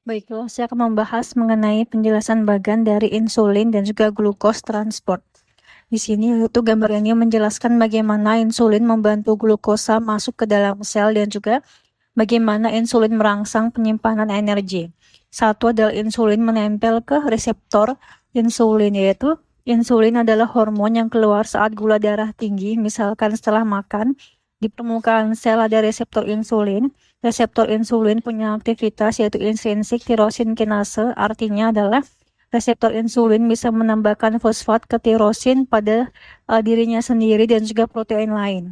Baiklah, saya akan membahas mengenai penjelasan bagan dari insulin dan juga glukos transport. Di sini yaitu gambar ini menjelaskan bagaimana insulin membantu glukosa masuk ke dalam sel dan juga bagaimana insulin merangsang penyimpanan energi. Satu adalah insulin menempel ke reseptor insulin, yaitu insulin adalah hormon yang keluar saat gula darah tinggi, misalkan setelah makan. Di permukaan sel ada reseptor insulin. Reseptor insulin punya aktivitas yaitu intrinsik tirosin kinase, artinya adalah reseptor insulin bisa menambahkan fosfat ke tirosin pada dirinya sendiri dan juga protein lain.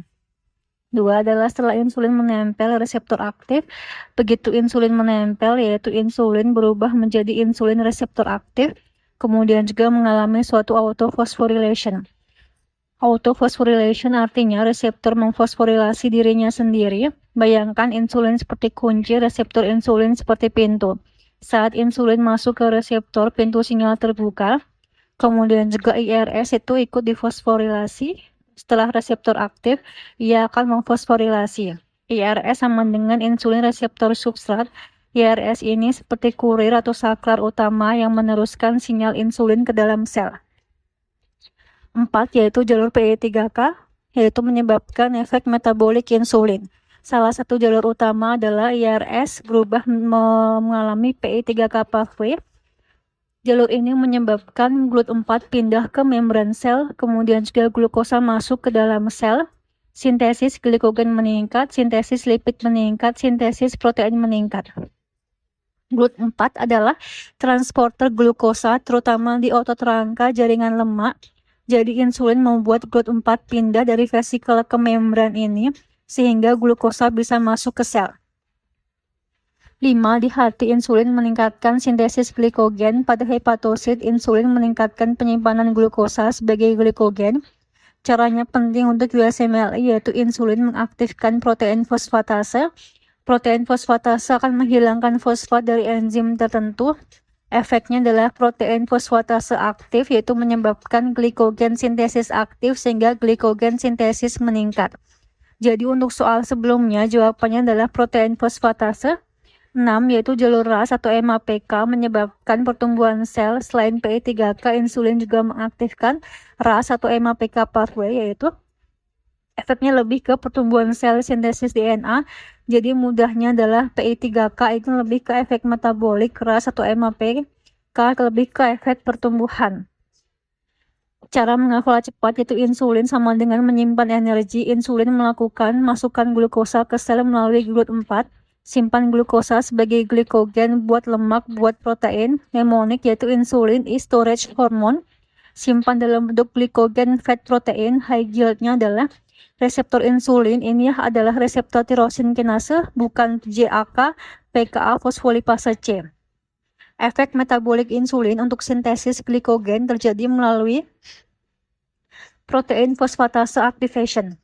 Dua adalah setelah insulin menempel reseptor aktif, begitu insulin menempel yaitu insulin berubah menjadi insulin reseptor aktif, kemudian juga mengalami suatu autophosphorylation. Autophosphorylation artinya reseptor memfosforilasi dirinya sendiri. Bayangkan insulin seperti kunci, reseptor insulin seperti pintu. Saat insulin masuk ke reseptor, pintu sinyal terbuka. Kemudian juga IRS itu ikut difosforilasi. Setelah reseptor aktif, ia akan memfosforilasi. IRS sama dengan insulin reseptor substrat. IRS ini seperti kurir atau saklar utama yang meneruskan sinyal insulin ke dalam sel. 4 yaitu jalur PI3K, yaitu menyebabkan efek metabolik insulin. Salah satu jalur utama adalah IRS berubah mengalami PI3K pathway. Jalur ini menyebabkan GLUT4 pindah ke membran sel, kemudian juga glukosa masuk ke dalam sel, sintesis glikogen meningkat, sintesis lipid meningkat, sintesis protein meningkat. GLUT4 adalah transporter glukosa terutama di otot rangka jaringan lemak. Jadi insulin membuat GLUT4 pindah dari vesikel ke membran ini sehingga glukosa bisa masuk ke sel. 5. Di hati insulin meningkatkan sintesis glikogen. Pada hepatosit insulin meningkatkan penyimpanan glukosa sebagai glikogen. Caranya penting untuk USMLE yaitu insulin mengaktifkan protein fosfatase. Protein fosfatase akan menghilangkan fosfat dari enzim tertentu. Efeknya adalah protein fosfatase aktif yaitu menyebabkan glikogen sintesis aktif sehingga glikogen sintesis meningkat. Jadi untuk soal sebelumnya jawabannya adalah protein fosfatase. 6 yaitu jalur RAS atau MAPK menyebabkan pertumbuhan sel. Selain PI3K, insulin juga mengaktifkan RAS atau MAPK pathway yaitu efeknya lebih ke pertumbuhan sel sintesis DNA. Jadi mudahnya adalah PI3K itu lebih ke efek metabolik, RAS atau MAPK lebih ke efek pertumbuhan. Cara menghafal cepat yaitu insulin sama dengan menyimpan energi. Insulin melakukan masukkan glukosa ke sel melalui GLUT4. Simpan glukosa sebagai glikogen buat lemak, buat protein. Mnemonic yaitu insulin is storage hormone. Simpan dalam bentuk glikogen fat protein. High yieldnya adalah reseptor insulin ini adalah reseptor tirosin kinase, bukan JAK, PKA fosfolipase C. Efek metabolik insulin untuk sintesis glikogen terjadi melalui protein fosfatase activation.